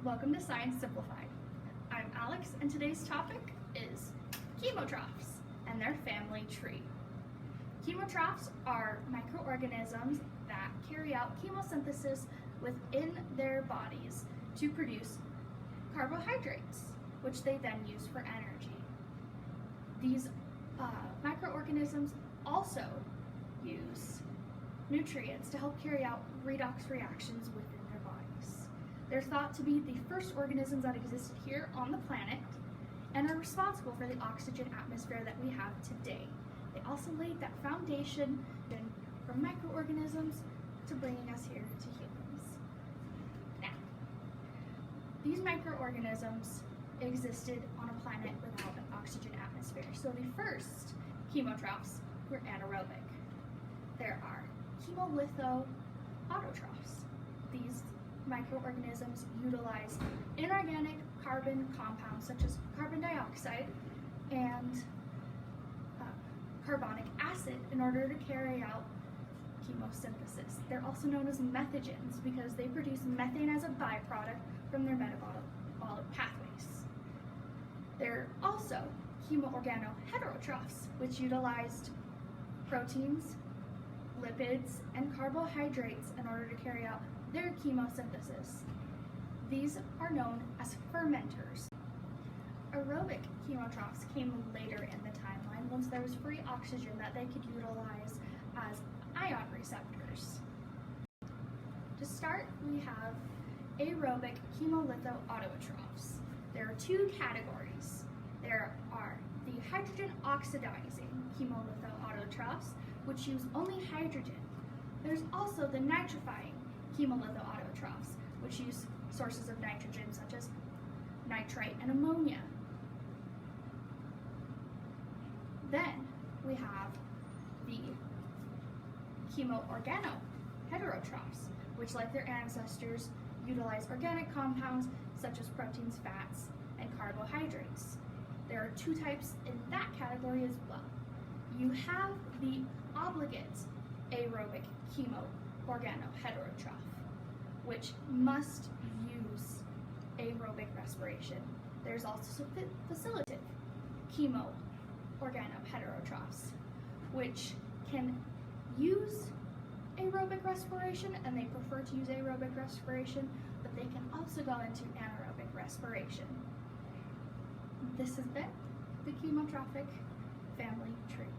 Welcome to Science Simplified. I'm Alex, and today's topic is chemotrophs and their family tree. Chemotrophs are microorganisms that carry out chemosynthesis within their bodies to produce carbohydrates, which they then use for energy. These microorganisms also use nutrients to help carry out redox reactions within their bodies. They're thought to be the first organisms that existed here on the planet and are responsible for the oxygen atmosphere that we have today. They also laid that foundation from microorganisms to bringing us here to humans. Now, these microorganisms existed on a planet without an oxygen atmosphere. So the first chemotrophs were anaerobic. There are autotrophs. These microorganisms utilize inorganic carbon compounds such as carbon dioxide and carbonic acid in order to carry out chemosynthesis. They're also known as methogens because they produce methane as a byproduct from their metabolic pathways. They're also chemoorganoheterotrophs, which utilized proteins, lipids, and carbohydrates in order to carry out their chemosynthesis. These are known as fermenters. Aerobic chemotrophs came later in the timeline once there was free oxygen that they could utilize as ion receptors. To start, we have aerobic chemolithoautotrophs. There are two categories. There are the hydrogen oxidizing chemolithoautotrophs, which use only hydrogen. There's also the nitrifying chemolithoautotrophs, which use sources of nitrogen such as nitrite and ammonia. Then we have the chemoorganoheterotrophs, which, like their ancestors, utilize organic compounds such as proteins, fats, and carbohydrates. There are two types in that category as well. You have the obligate aerobic chemoorganoheterotroph, which must use aerobic respiration. There's also facilitative chemoorganoheterotrophs, which can use aerobic respiration, and they prefer to use aerobic respiration, but they can also go into anaerobic respiration. This has been the chemotrophic family tree.